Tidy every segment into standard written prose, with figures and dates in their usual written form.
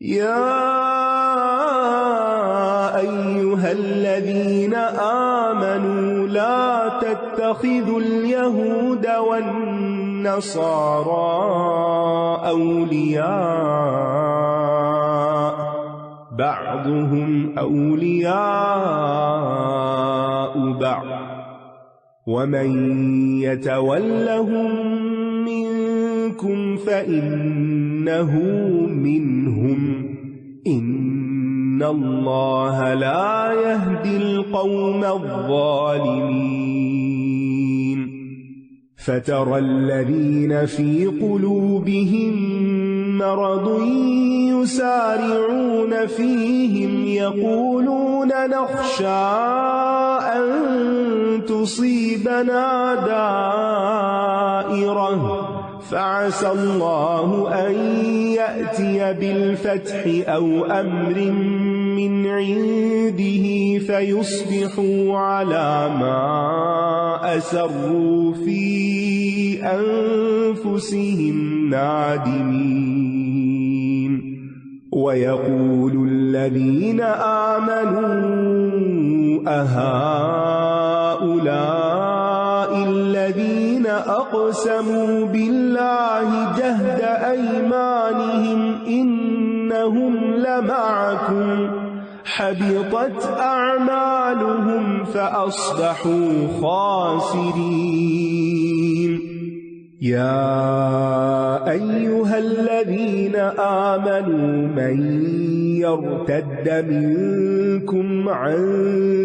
يا أيها الذين آمنوا لا تتخذوا اليهود والنصارى أولياء بعضهم أولياء بعض ومن يتولهم منكم فإنه منهم إن الله لا يهدي القوم الظالمين فترى الذين في قلوبهم مرض يسارعون فيهم يقولون نخشى أن تصيبنا دائرة فعسى الله أن يأتي بالفتح أو أمر من عنده فيصبحوا على ما أسروا في أنفسهم نادمين ويقول الذين آمنوا أهؤلاء الذين أقسموا بالله جهد أيمانهم إنهم لمعكم حبطت أعمالهم فأصبحوا خاسرين يا أيها الذين آمنوا من يرتد منكم عن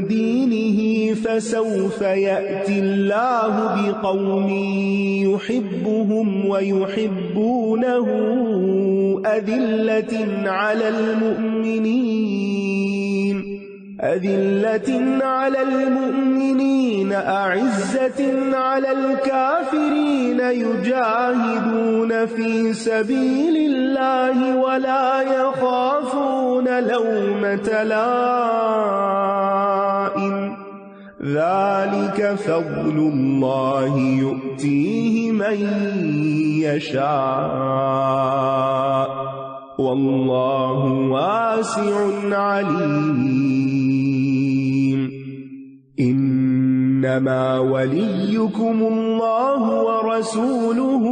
دينه فسوف يأتي الله بقوم يحبهم ويحبونه أذلة على المؤمنين أعزة على الكافرين يجاهدون في سبيل الله ولا يخافون لومة لائم ذلك فضل الله يؤتيه من يشاء والله واسع عليم إنما وليكم الله ورسوله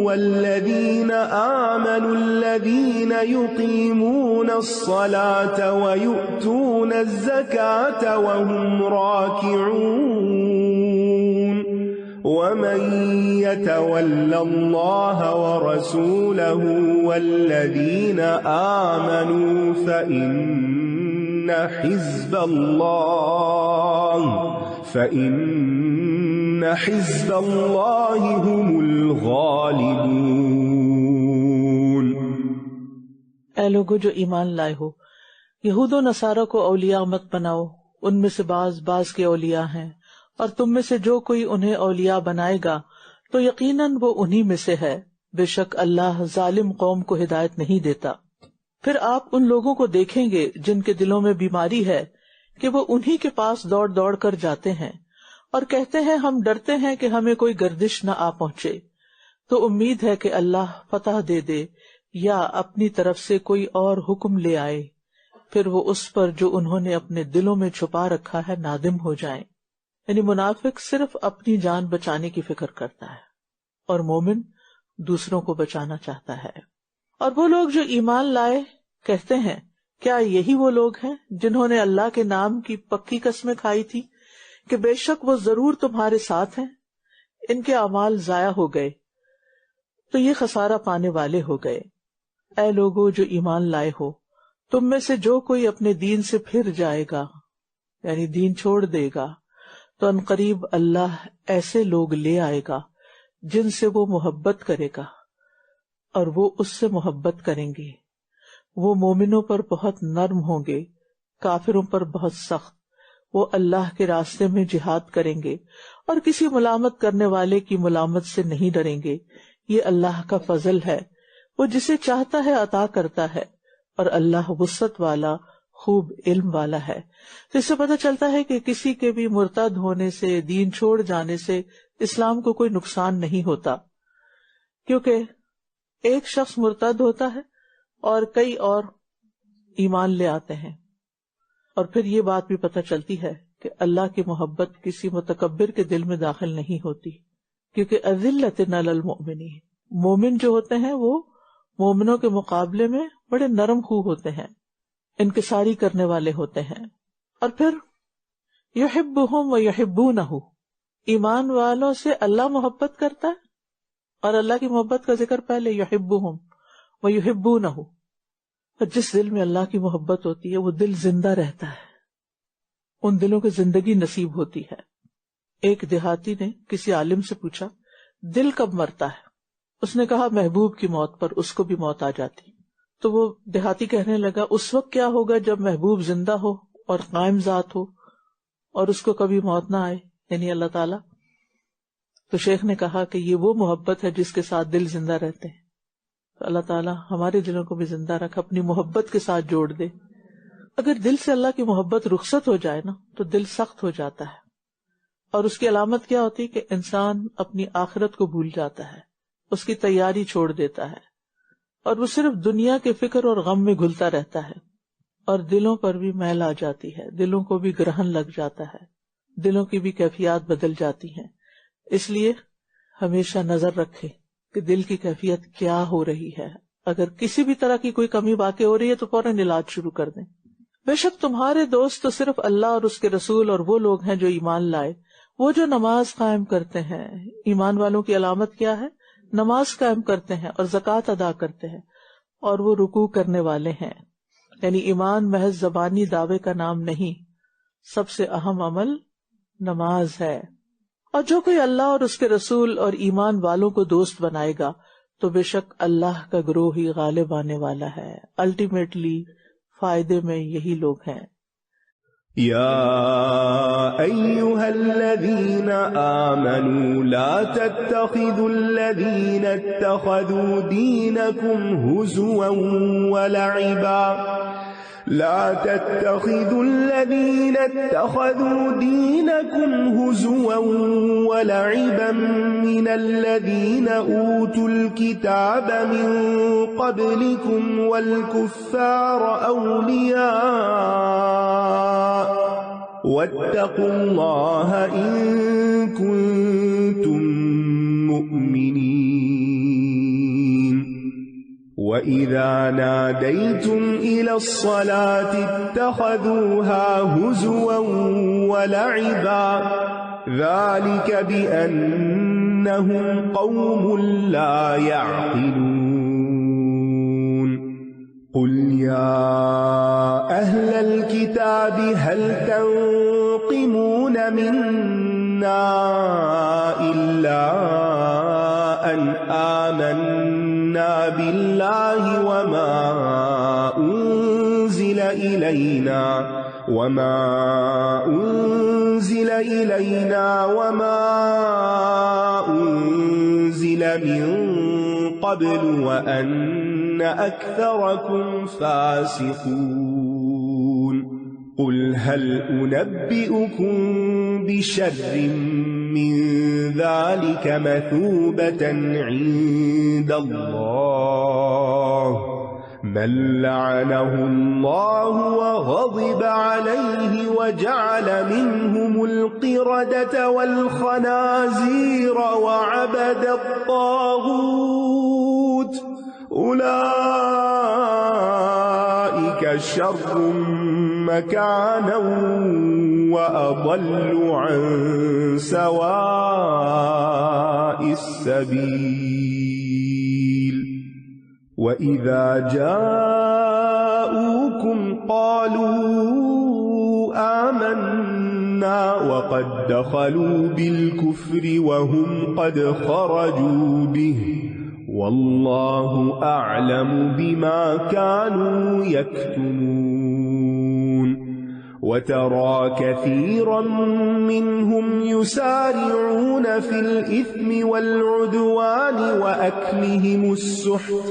والذين آمنوا الذين يقيمون الصلاة ويؤتون الزكاة وهم راكعون ومن يتول الله ورسوله والذين آمنوا فإن حزب الله هم الغالبون۔ اے لوگو جو ایمان لائے ہو، یہود و نصارہ کو اولیاء مت بناؤ، ان میں سے بعض کے اولیاء ہیں، اور تم میں سے جو کوئی انہیں اولیاء بنائے گا تو یقیناً وہ انہی میں سے ہے، بے شک اللہ ظالم قوم کو ہدایت نہیں دیتا۔ پھر آپ ان لوگوں کو دیکھیں گے جن کے دلوں میں بیماری ہے کہ وہ انہی کے پاس دوڑ دوڑ کر جاتے ہیں اور کہتے ہیں ہم ڈرتے ہیں کہ ہمیں کوئی گردش نہ آ پہنچے، تو امید ہے کہ اللہ فتح دے دے یا اپنی طرف سے کوئی اور حکم لے آئے، پھر وہ اس پر جو انہوں نے اپنے دلوں میں چھپا رکھا ہے نادم ہو جائیں۔ یعنی منافق صرف اپنی جان بچانے کی فکر کرتا ہے اور مومن دوسروں کو بچانا چاہتا ہے۔ اور وہ لوگ جو ایمان لائے کہتے ہیں کیا یہی وہ لوگ ہیں جنہوں نے اللہ کے نام کی پکی قسمیں کھائی تھی کہ بے شک وہ ضرور تمہارے ساتھ ہیں؟ ان کے اعمال ضائع ہو گئے تو یہ خسارہ پانے والے ہو گئے۔ اے لوگو جو ایمان لائے ہو، تم میں سے جو کوئی اپنے دین سے پھر جائے گا، یعنی دین چھوڑ دے گا، تو عنقریب اللہ ایسے لوگ لے آئے گا جن سے وہ محبت کرے گا اور وہ اس سے محبت کریں گے۔ وہ مومنوں پر بہت نرم ہوں گے، کافروں پر بہت سخت۔ وہ اللہ کے راستے میں جہاد کریں گے اور کسی ملامت کرنے والے کی ملامت سے نہیں ڈریں گے۔ یہ اللہ کا فضل ہے، وہ جسے چاہتا ہے عطا کرتا ہے، اور اللہ وسعت والا خوب علم والا ہے۔ تو اس سے پتہ چلتا ہے کہ کسی کے بھی مرتد ہونے سے، دین چھوڑ جانے سے اسلام کو کوئی نقصان نہیں ہوتا، کیونکہ ایک شخص مرتد ہوتا ہے اور کئی اور ایمان لے آتے ہیں. اور پھر یہ بات بھی پتہ چلتی ہے کہ اللہ کی محبت کسی متکبر کے دل میں داخل نہیں ہوتی، کیونکہ اذلۃ علی المؤمنین، مومن جو ہوتے ہیں وہ مومنوں کے مقابلے میں بڑے نرم خو ہوتے ہیں، انکساری کرنے والے ہوتے ہیں. اور پھر یحبہم ویحبونہ، ایمان والوں سے اللہ محبت کرتا ہے، اور اللہ کی محبت کا ذکر پہلے یحبہم ویحبونہ. اور جس دل میں اللہ کی محبت ہوتی ہے وہ دل زندہ رہتا ہے، ان دلوں کو زندگی نصیب ہوتی ہے. ایک دیہاتی نے کسی عالم سے پوچھا دل کب مرتا ہے؟ اس نے کہا محبوب کی موت پر اس کو بھی موت آ جاتی. تو وہ دیہاتی کہنے لگا اس وقت کیا ہوگا جب محبوب زندہ ہو اور قائم ذات ہو اور اس کو کبھی موت نہ آئے، یعنی اللہ تعالیٰ. تو شیخ نے کہا کہ یہ وہ محبت ہے جس کے ساتھ دل زندہ رہتے ہیں. تو اللہ تعالیٰ ہمارے دلوں کو بھی زندہ رکھ، اپنی محبت کے ساتھ جوڑ دے. اگر دل سے اللہ کی محبت رخصت ہو جائے نا تو دل سخت ہو جاتا ہے، اور اس کی علامت کیا ہوتی ہے کہ انسان اپنی آخرت کو بھول جاتا ہے، اس کی تیاری چھوڑ دیتا ہے، اور وہ صرف دنیا کے فکر اور غم میں گھلتا رہتا ہے، اور دلوں پر بھی میل آ جاتی ہے، دلوں کو بھی گرہن لگ جاتا ہے، دلوں کی بھی کیفیات بدل جاتی ہیں. اس لیے ہمیشہ نظر رکھے کہ دل کی کیفیت کیا ہو رہی ہے. اگر کسی بھی طرح کی کوئی کمی واقع ہو رہی ہے تو فوراً علاج شروع کر دیں. بے شک تمہارے دوست تو صرف اللہ اور اس کے رسول اور وہ لوگ ہیں جو ایمان لائے، وہ جو نماز قائم کرتے ہیں. ایمان والوں کی علامت کیا ہے؟ نماز قائم کرتے ہیں اور زکوٰۃ ادا کرتے ہیں، اور وہ رکوع کرنے والے ہیں. یعنی ایمان محض زبانی دعوے کا نام نہیں، سب سے اہم عمل نماز ہے. اور جو کوئی اللہ اور اس کے رسول اور ایمان والوں کو دوست بنائے گا تو بے شک اللہ کا گروہ ہی غالب آنے والا ہے. الٹیمیٹلی فائدے میں یہی لوگ ہیں. يا أيها الذين آمنوا لا تتخذوا الذين اتخذوا دينكم هزوا ولعبا لا تتخذوا الذين اتخذوا دينكم هزوا ولعبا من الذين أوتوا الكتاب من قبلكم والكفار أولياء واتقوا الله إن كنتم مؤمنين. وَإِذَا نَادَيْتُمْ إِلَى الصَّلَاةِ اتَّخَذُوهَا هُزُوًا وَلَعِبًا ذَلِكَ بِأَنَّهُمْ قَوْمٌ لَا يَعْقِلُونَ. قُلْ يَا أَهْلَ الْكِتَابِ هَلْ تَنقِمُونَ مِنَّا إِلَّا أَنْ آمَنَّا بِاللَّهِ وَمَا أُنزِلَ إِلَيْنَا وَمَا أُنزِلَ مِن قَبْلُ وَأَنَّ أَكْثَرَكُمْ فَاسِقُونَ. قُلْ هَلْ أُنَبِّئُكُمْ بِشَرٍّ مِّن ذَلِكَ مَثُوبَةً عِندَ اللَّهِ مَن لَّعَنَهُ اللَّهُ وَغَضِبَ عَلَيْهِ وَجَعَلَ مِنْهُمُ الْقِرَدَةَ وَالْخَنَازِيرَ وَعَبَدَ الطَّاغُوتَ أُولَئِكَ شَرٌّ مَّكَانًا وَأَضَلُّ عَن سَوَاءِ السَّبِيلِ. وَإِذَا جَاءُوكُمْ قَالُوا آمَنَّا وَقَدْ دَخَلُوا بِالْكُفْرِ وَهُمْ قَدْ خَرَجُوا بِهِ وَاللَّهُ أَعْلَمُ بِمَا كَانُوا يَكْتُمُونَ. وَتَرَى كَثِيرًا مِّنْهُمْ يُسَارِعُونَ فِي الْإِثْمِ وَالْعُدْوَانِ وَأَكْلِهِمُ السُّحْتَ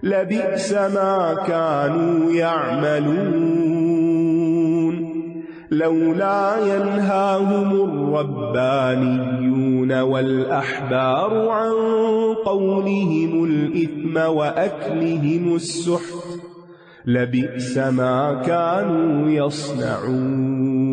لَبِئْسَ مَا كَانُوا يَعْمَلُونَ. لَوْلَا يَنْهَاهُمُ الرَّبَّانِيُّونَ وَالْأَحْبَارُ عَنْ قَوْلِهِمُ الْإِثْمَ وَأَكْلِهِمُ السُّحْتَ لبئس ما كانوا يصنعون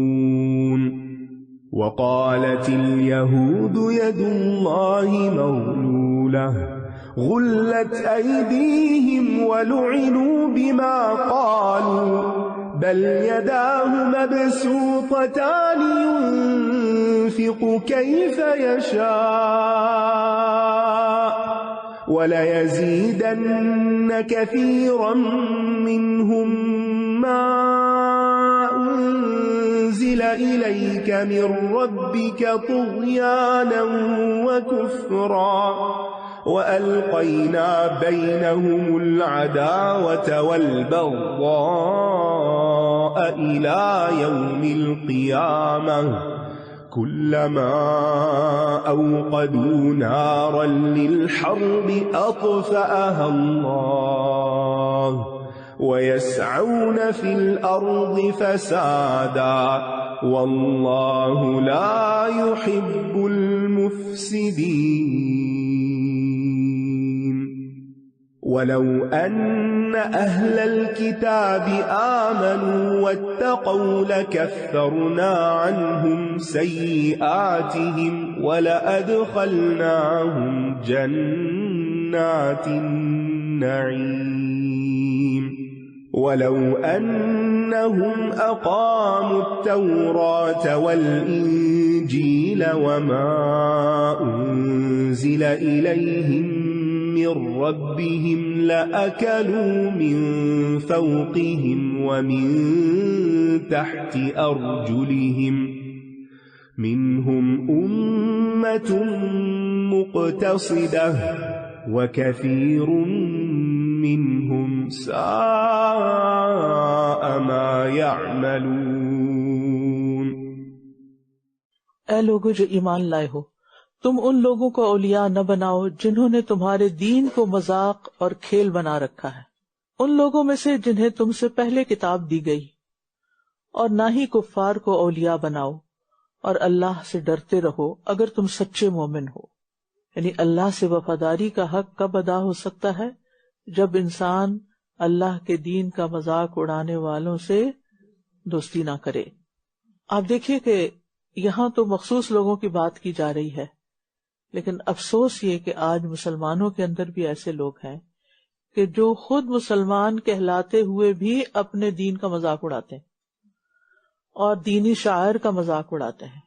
وقالت اليهود يد الله مغلولة غلت أيديهم ولعنوا بما قالوا بل يداه مبسوطتان ينفق كيف يشاء وليزيدن كثيرا منهم ما أنزل إليك من ربك طغيانا وكفرا وألقينا بينهم العداوة والبغضاء إلى يوم القيامة كلما أوقدوا نارا للحرب أطفأها الله ويسعون في الأرض فسادا والله لا يحب المفسدين ولو أن أهل الكتاب آمنوا واتقوا لكفرنا عنهم سيئاتهم ولأدخلناهم جنات النعيم ولو أنهم أقاموا التوراة والإنجيل وما أنزل إليهم من ربهم لأكلوا من فوقهم ومن تحت أرجلهم منهم أمة مقتصدة وكثير منهم ساء ما يعملون. اے لوگو جو ایمان لائے ہو، تم ان لوگوں کو اولیاء نہ بناؤ جنہوں نے تمہارے دین کو مذاق اور کھیل بنا رکھا ہے، ان لوگوں میں سے جنہیں تم سے پہلے کتاب دی گئی، اور نہ ہی کفار کو اولیاء بناؤ، اور اللہ سے ڈرتے رہو اگر تم سچے مومن ہو. یعنی اللہ سے وفاداری کا حق کب ادا ہو سکتا ہے؟ جب انسان اللہ کے دین کا مذاق اڑانے والوں سے دوستی نہ کرے. آپ دیکھیے کہ یہاں تو مخصوص لوگوں کی بات کی جا رہی ہے، لیکن افسوس یہ کہ آج مسلمانوں کے اندر بھی ایسے لوگ ہیں کہ جو خود مسلمان کہلاتے ہوئے بھی اپنے دین کا مذاق اڑاتے ہیں اور دینی شاعر کا مذاق اڑاتے ہیں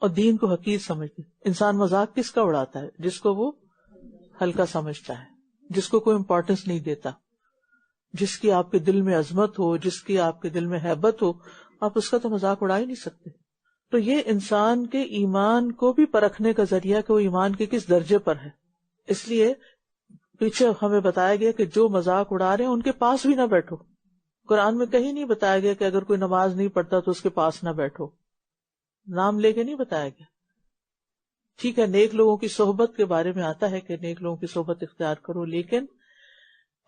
اور دین کو حقیر سمجھتے ہیں. انسان مذاق کس کا اڑاتا ہے؟ جس کو وہ ہلکا سمجھتا ہے، جس کو کوئی امپورٹنس نہیں دیتا، جس کی آپ کے دل میں عظمت ہو، جس کی آپ کے دل میں ہیبت ہو، آپ اس کا تو مذاق اڑا ہی نہیں سکتے. تو یہ انسان کے ایمان کو بھی پرکھنے کا ذریعہ کہ وہ ایمان کے کس درجے پر ہے. اس لیے پیچھے ہمیں بتایا گیا کہ جو مذاق اڑا رہے ہیں ان کے پاس بھی نہ بیٹھو. قرآن میں کہیں نہیں بتایا گیا کہ اگر کوئی نماز نہیں پڑھتا تو اس کے پاس نہ بیٹھو، نام لے کے نہیں بتایا گیا. ٹھیک ہے، نیک لوگوں کی صحبت کے بارے میں آتا ہے کہ نیک لوگوں کی صحبت اختیار کرو، لیکن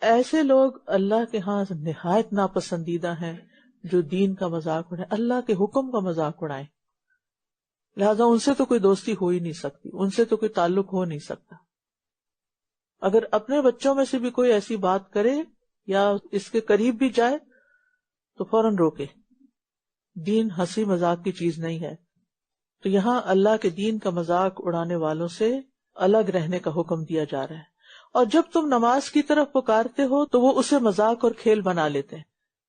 ایسے لوگ اللہ کے ہاں نہایت ناپسندیدہ ہیں جو دین کا مذاق اڑائیں، اللہ کے حکم کا مذاق اڑائیں. لہذا ان سے تو کوئی دوستی ہو ہی نہیں سکتی، ان سے تو کوئی تعلق ہو نہیں سکتا. اگر اپنے بچوں میں سے بھی کوئی ایسی بات کرے یا اس کے قریب بھی جائے تو فوراً روکے. دین ہنسی مذاق کی چیز نہیں ہے. تو یہاں اللہ کے دین کا مذاق اڑانے والوں سے الگ رہنے کا حکم دیا جا رہا ہے. اور جب تم نماز کی طرف پکارتے ہو تو وہ اسے مذاق اور کھیل بنا لیتے ہیں،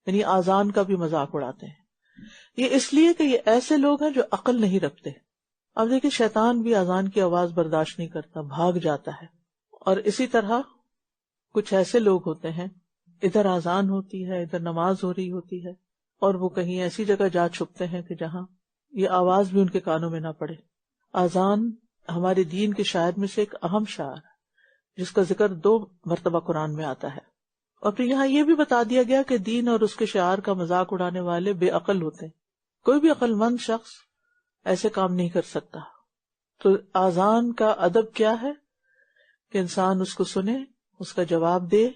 یعنی آذان کا بھی مذاق اڑاتے ہیں. یہ اس لیے کہ یہ ایسے لوگ ہیں جو عقل نہیں رکھتے. اب دیکھیں شیطان بھی آذان کی آواز برداشت نہیں کرتا، بھاگ جاتا ہے. اور اسی طرح کچھ ایسے لوگ ہوتے ہیں، ادھر آذان ہوتی ہے، ادھر نماز ہو رہی ہوتی ہے، اور وہ کہیں ایسی جگہ جا چھپتے ہیں کہ جہاں یہ آواز بھی ان کے کانوں میں نہ پڑے. آذان ہمارے دین کے شاعر میں سے ایک اہم شاعر ہے جس کا ذکر 2 مرتبہ قرآن میں آتا ہے. اور پھر یہاں یہ بھی بتا دیا گیا کہ دین اور اس کے شعار کا مذاق اڑانے والے بے عقل ہوتے ہیں. کوئی بھی عقل مند شخص ایسے کام نہیں کر سکتا. تو آذان کا ادب کیا ہے کہ انسان اس کو سنے، اس کا جواب دے،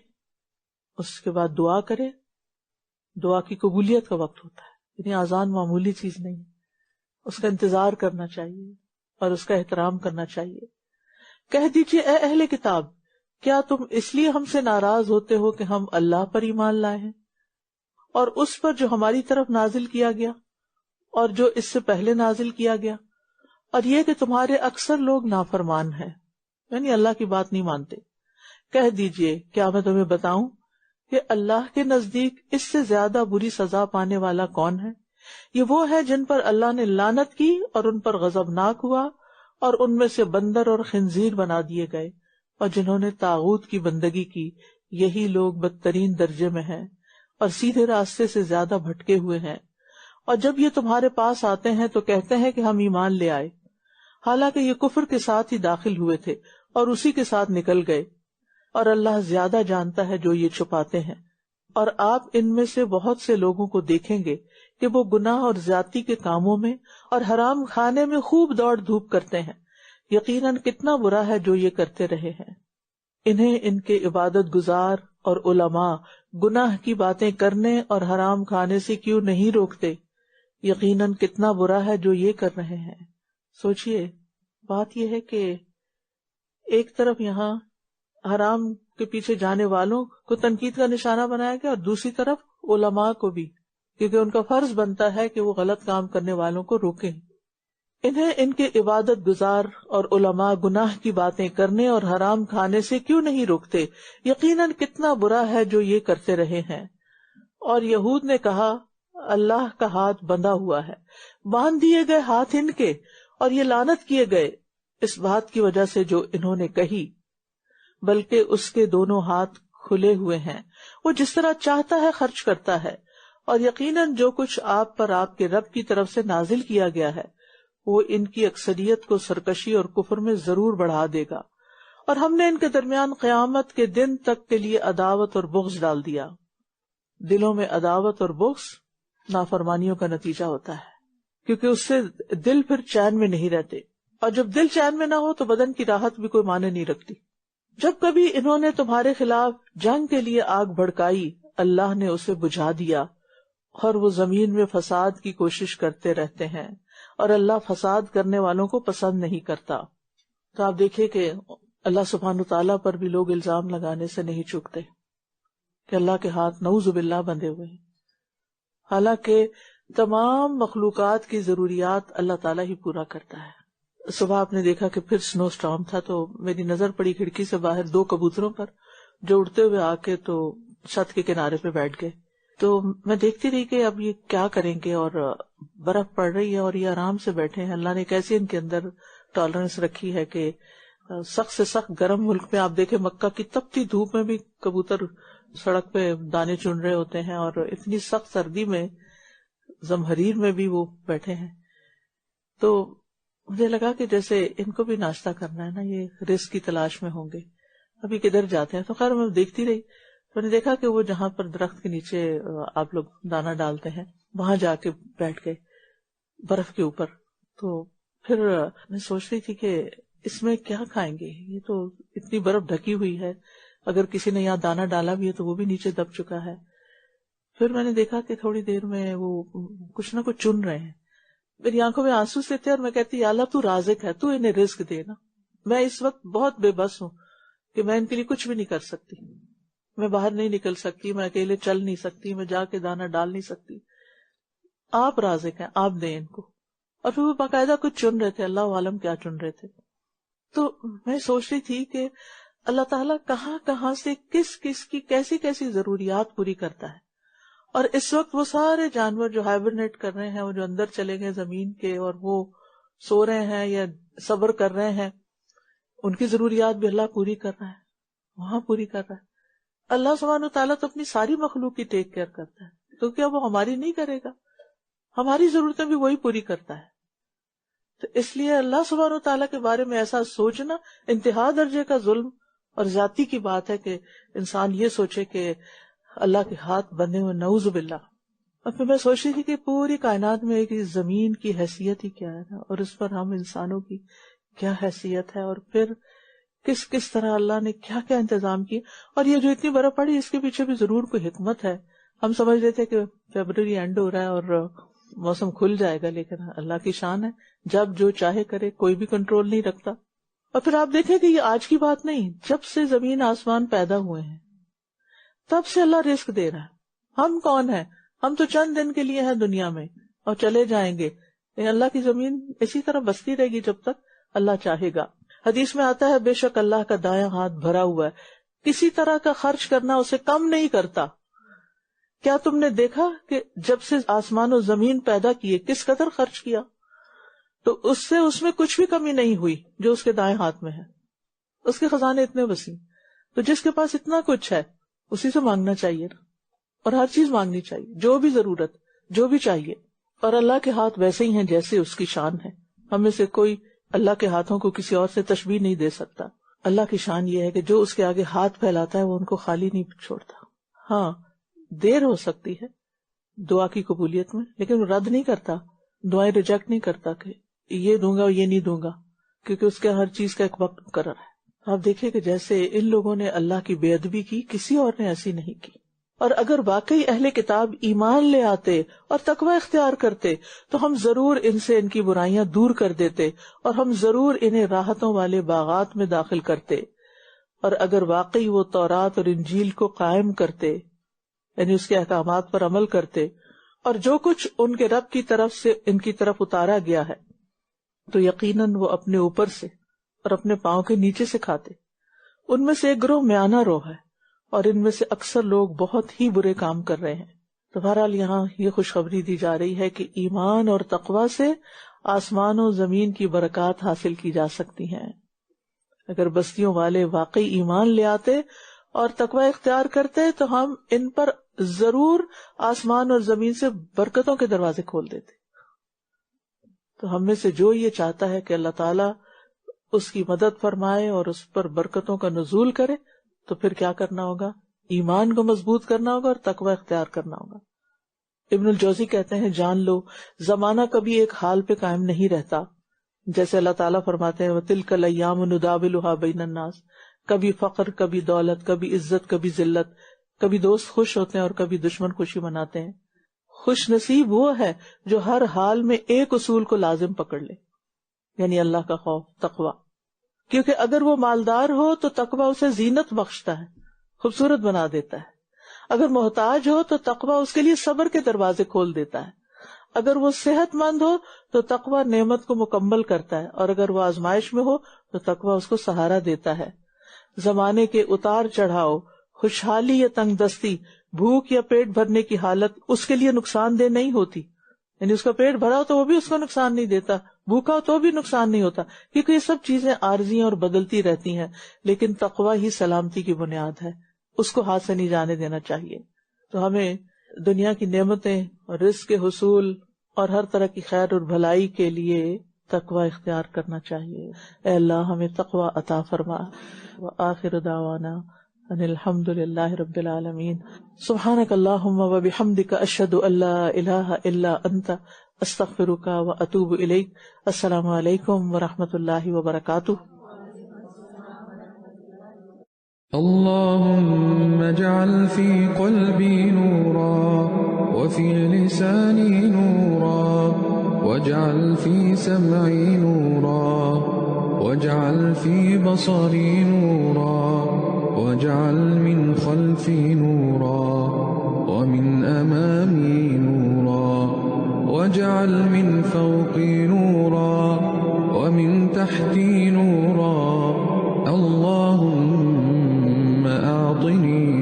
اس کے بعد دعا کرے. دعا کی قبولیت کا وقت ہوتا ہے، یعنی آذان معمولی چیز نہیں، اس کا انتظار کرنا چاہیے اور اس کا احترام کرنا چاہیے. کہہ دیجئے اے اہل کتاب کیا تم اس لیے ہم سے ناراض ہوتے ہو کہ ہم اللہ پر ایمان لائے ہیں اور اس پر جو ہماری طرف نازل کیا گیا اور جو اس سے پہلے نازل کیا گیا، اور یہ کہ تمہارے اکثر لوگ نافرمان ہیں، یعنی اللہ کی بات نہیں مانتے۔ کہہ دیجئے کیا میں تمہیں بتاؤں کہ اللہ کے نزدیک اس سے زیادہ بری سزا پانے والا کون ہے؟ یہ وہ ہے جن پر اللہ نے لعنت کی اور ان پر غضبناک ہوا اور ان میں سے بندر اور خنزیر بنا دیے گئے، اور جنہوں نے طاغوت کی بندگی کی، یہی لوگ بدترین درجے میں ہیں اور سیدھے راستے سے زیادہ بھٹکے ہوئے ہیں۔ اور جب یہ تمہارے پاس آتے ہیں تو کہتے ہیں کہ ہم ایمان لے آئے، حالانکہ یہ کفر کے ساتھ ہی داخل ہوئے تھے اور اسی کے ساتھ نکل گئے، اور اللہ زیادہ جانتا ہے جو یہ چھپاتے ہیں۔ اور آپ ان میں سے بہت سے لوگوں کو دیکھیں گے کہ وہ گناہ اور زیادتی کے کاموں میں اور حرام کھانے میں خوب دوڑ دھوپ کرتے ہیں، یقیناً کتنا برا ہے جو یہ کرتے رہے ہیں۔ انہیں ان کے عبادت گزار اور علماء گناہ کی باتیں کرنے اور حرام کھانے سے کیوں نہیں روکتے، یقیناً کتنا برا ہے جو یہ کر رہے ہیں۔ سوچئے، بات یہ ہے کہ ایک طرف یہاں حرام کے پیچھے جانے والوں کو تنقید کا نشانہ بنایا گیا اور دوسری طرف علماء کو بھی، کیونکہ ان کا فرض بنتا ہے کہ وہ غلط کام کرنے والوں کو روکیں۔ انہیں ان کے عبادت گزار اور علماء گناہ کی باتیں کرنے اور حرام کھانے سے کیوں نہیں روکتے، یقیناً کتنا برا ہے جو یہ کرتے رہے ہیں۔ اور یہود نے کہا اللہ کا ہاتھ بندھا ہوا ہے، باندھ دیے گئے ہاتھ ان کے، اور یہ لعنت کیے گئے اس بات کی وجہ سے جو انہوں نے کہی، بلکہ اس کے دونوں ہاتھ کھلے ہوئے ہیں، وہ جس طرح چاہتا ہے خرچ کرتا ہے، اور یقیناً جو کچھ آپ پر آپ کے رب کی طرف سے نازل کیا گیا ہے وہ ان کی اکثریت کو سرکشی اور کفر میں ضرور بڑھا دے گا، اور ہم نے ان کے درمیان قیامت کے دن تک کے لیے عداوت اور بغض ڈال دیا۔ دلوں میں عداوت اور بغض نافرمانیوں کا نتیجہ ہوتا ہے، کیونکہ اس سے دل پھر چین میں نہیں رہتے، اور جب دل چین میں نہ ہو تو بدن کی راحت بھی کوئی معنی نہیں رکھتی۔ جب کبھی انہوں نے تمہارے خلاف جنگ کے لیے آگ بھڑکائی، اللہ نے اسے بجھا دیا، اور وہ زمین میں فساد کی کوشش کرتے رہتے ہیں، اور اللہ فساد کرنے والوں کو پسند نہیں کرتا۔ تو آپ دیکھیں کہ اللہ سبحانہ تعالیٰ پر بھی لوگ الزام لگانے سے نہیں چوکتے کہ اللہ کے ہاتھ نعوذ باللہ بندھے ہوئے ہیں، حالانکہ تمام مخلوقات کی ضروریات اللہ تعالیٰ ہی پورا کرتا ہے۔ صبح آپ نے دیکھا کہ پھر سنو اسٹارم تھا، تو میری نظر پڑی کھڑکی سے باہر 2 کبوتروں پر جو اڑتے ہوئے آ کے تو چھت کے کنارے پہ بیٹھ گئے۔ تو میں دیکھتی رہی کہ اب یہ کیا کریں گے، اور برف پڑ رہی ہے اور یہ آرام سے بیٹھے ہیں۔ اللہ نے کیسے ان کے اندر ٹالرنس رکھی ہے کہ سخت سے سخت گرم ملک میں آپ دیکھیں مکہ کی تپتی دھوپ میں بھی کبوتر سڑک پہ دانے چن رہے ہوتے ہیں، اور اتنی سخت سردی میں زمہریر میں بھی وہ بیٹھے ہیں۔ تو مجھے لگا کہ جیسے ان کو بھی ناشتہ کرنا ہے نا، یہ رزق کی تلاش میں ہوں گے، ابھی کدھر جاتے ہیں۔ تو خیر میں دیکھتی رہی، تو نے دیکھا کہ وہ جہاں پر درخت کے نیچے آپ لوگ دانا ڈالتے ہیں وہاں جا کے بیٹھ گئے برف کے اوپر۔ تو پھر میں سوچ رہی تھی کہ اس میں کیا کھائیں گے، یہ تو اتنی برف ڈھکی ہوئی ہے، اگر کسی نے یہاں دانا ڈالا بھی ہے تو وہ بھی نیچے دب چکا ہے۔ پھر میں نے دیکھا کہ تھوڑی دیر میں وہ کچھ نہ کچھ چن رہے ہیں، میری آنکھوں میں آنسو سے تھے، اور میں کہتی یا اللہ تو رازق ہے، تو انہیں رزق دے نا۔ میں اس وقت بہت بے بس ہوں کہ میں ان کے لیے کچھ بھی نہیں کر سکتی، میں باہر نہیں نکل سکتی، میں اکیلے چل نہیں سکتی، میں جا کے دانا ڈال نہیں سکتی، آپ رازق ہیں، آپ دیں ان کو۔ اور پھر وہ باقاعدہ کچھ چن رہے تھے، اللہ عالم کیا چن رہے تھے۔ تو میں سوچ رہی تھی کہ اللہ تعالیٰ کہاں کہاں سے کس کس کی کیسی کیسی ضروریات پوری کرتا ہے، اور اس وقت وہ سارے جانور جو ہائبرنیٹ کر رہے ہیں، وہ جو اندر چلے گئے زمین کے اور وہ سو رہے ہیں یا صبر کر رہے ہیں، ان کی ضروریات بھی اللہ پوری کر رہا ہے، وہاں پوری کر رہا ہے۔ اللہ سبحانہ و تعالیٰ تو اپنی ساری مخلوق کی ٹیک کیئر کرتا ہے، تو کیا وہ ہماری نہیں کرے گا؟ ہماری ضرورتیں بھی وہی پوری کرتا ہے۔ تو اس لیے اللہ سبحانہ و تعالیٰ کے بارے میں ایسا سوچنا انتہا درجے کا ظلم اور زیادتی کی بات ہے کہ انسان یہ سوچے کہ اللہ کے ہاتھ بندھے ہوئے، نعوذ باللہ۔ اور پھر میں سوچ رہی تھی کہ پوری کائنات میں ایک زمین کی حیثیت ہی کیا ہے نا، اور اس پر ہم انسانوں کی کیا حیثیت ہے، اور پھر کس کس طرح اللہ نے کیا کیا انتظام کیے۔ اور یہ جو اتنی برف پڑی اس کے پیچھے بھی ضرور کوئی حکمت ہے۔ ہم سمجھ رہے تھے کہ فیبرری اینڈ ہو رہا ہے اور موسم کھل جائے گا، لیکن اللہ کی شان ہے، جب جو چاہے کرے، کوئی بھی کنٹرول نہیں رکھتا۔ اور پھر آپ دیکھیں کہ یہ آج کی بات نہیں، جب سے زمین آسمان پیدا ہوئے ہیں تب سے اللہ رزق دے رہا ہے. ہم کون ہیں؟ ہم تو چند دن کے لیے ہیں دنیا میں اور چلے جائیں گے. اللہ کی زمین اسی طرح بستی رہے گی جب تک اللہ چاہے گا. حدیث میں آتا ہے بے شک اللہ کا دایاں ہاتھ بھرا ہوا ہے، کسی طرح کا خرچ کرنا اسے کم نہیں کرتا. کیا تم نے دیکھا کہ جب سے آسمان و زمین پیدا کیے کس قدر خرچ کیا؟ تو اس میں کچھ بھی کمی نہیں ہوئی جو اس کے دائیں ہاتھ میں ہے. اس کے خزانے اتنے وسیع. تو جس کے پاس اتنا کچھ ہے اسی سے مانگنا چاہیے اور ہر چیز مانگنی چاہیے، جو بھی ضرورت، جو بھی چاہیے. اور اللہ کے ہاتھ ویسے ہی ہیں جیسے اس کی شان ہے. ہم میں سے کوئی اللہ کے ہاتھوں کو کسی اور سے تشبیہ نہیں دے سکتا. اللہ کی شان یہ ہے کہ جو اس کے آگے ہاتھ پھیلاتا ہے وہ ان کو خالی نہیں چھوڑتا. ہاں دیر ہو سکتی ہے دعا کی قبولیت میں، لیکن وہ رد نہیں کرتا، دعائیں ریجیکٹ نہیں کرتا کہ یہ دوں گا اور یہ نہیں دوں گا، کیونکہ اس کے ہر چیز کا ایک وقت مقرر ہے. آپ دیکھیں کہ جیسے ان لوگوں نے اللہ کی بے ادبی کی، کسی اور نے ایسی نہیں کی. اور اگر واقعی اہل کتاب ایمان لے آتے اور تقوی اختیار کرتے تو ہم ضرور ان سے ان کی برائیاں دور کر دیتے اور ہم ضرور انہیں راحتوں والے باغات میں داخل کرتے. اور اگر واقعی وہ تورات اور انجیل کو قائم کرتے، یعنی اس کے احکامات پر عمل کرتے اور جو کچھ ان کے رب کی طرف سے ان کی طرف اتارا گیا ہے، تو یقیناً وہ اپنے اوپر سے اور اپنے پاؤں کے نیچے سے کھاتے. ان میں سے ایک گروہ میانہ روح ہے اور ان میں سے اکثر لوگ بہت ہی برے کام کر رہے ہیں. تو بہرحال یہاں یہ خوشخبری دی جا رہی ہے کہ ایمان اور تقوی سے آسمان و زمین کی برکات حاصل کی جا سکتی ہیں. اگر بستیوں والے واقعی ایمان لے آتے اور تقوی اختیار کرتے تو ہم ان پر ضرور آسمان اور زمین سے برکتوں کے دروازے کھول دیتے. تو ہم میں سے جو یہ چاہتا ہے کہ اللہ تعالیٰ اس کی مدد فرمائے اور اس پر برکتوں کا نزول کرے، تو پھر کیا کرنا ہوگا؟ ایمان کو مضبوط کرنا ہوگا اور تقوی اختیار کرنا ہوگا. ابن الجوزی کہتے ہیں جان لو زمانہ کبھی ایک حال پہ قائم نہیں رہتا، جیسے اللہ تعالیٰ فرماتے ہیں وَتِلْكَ الْأَيَّامُ نُدَاوِلُهَا بَيْنَ النَّاسِ. کبھی فقر، کبھی دولت، کبھی عزت، کبھی ذلت، کبھی دوست خوش ہوتے ہیں اور کبھی دشمن خوشی مناتے ہیں. خوش نصیب وہ ہے جو ہر حال میں ایک اصول کو لازم پکڑ لے، یعنی اللہ کا خوف، تقوی. کیونکہ اگر وہ مالدار ہو تو تقوی اسے زینت بخشتا ہے، خوبصورت بنا دیتا ہے. اگر محتاج ہو تو تقوی اس کے لیے صبر کے دروازے کھول دیتا ہے. اگر وہ صحت مند ہو تو تقوی نعمت کو مکمل کرتا ہے، اور اگر وہ آزمائش میں ہو تو تقوی اس کو سہارا دیتا ہے. زمانے کے اتار چڑھاؤ، خوشحالی یا تنگ دستی، بھوک یا پیٹ بھرنے کی حالت اس کے لیے نقصان دہ نہیں ہوتی. یعنی اس کا پیٹ بھرا ہو تو وہ بھی اس کو نقصان نہیں دیتا، بھوکا ہو تو بھی نقصان نہیں ہوتا، کیونکہ یہ سب چیزیں عارضی اور بدلتی رہتی ہیں. لیکن تقوی ہی سلامتی کی بنیاد ہے، اس کو ہاتھ سے نہیں جانے دینا چاہیے. تو ہمیں دنیا کی نعمتیں اور رزق کے حصول اور ہر طرح کی خیر اور بھلائی کے لیے تقوی اختیار کرنا چاہیے. اے اللہ ہمیں تقوی عطا فرما. وآخر دعوانا ان الحمد للہ رب العالمین. سبحانک اللہم وبحمدک اشہد ان لا الہ الا انت استغفرک واتوب الیک. السلام علیکم ورحمۃ اللہ وبرکاتہ. اللهم اجعل في قلبي نورا وفي لساني نورا واجعل في سمعي نورا واجعل في بصري نورا واجعل من خلفي نورا ومن أمامي نورا واجعل من فوقي نورا ومن تحتي نورا. اللهم أعطني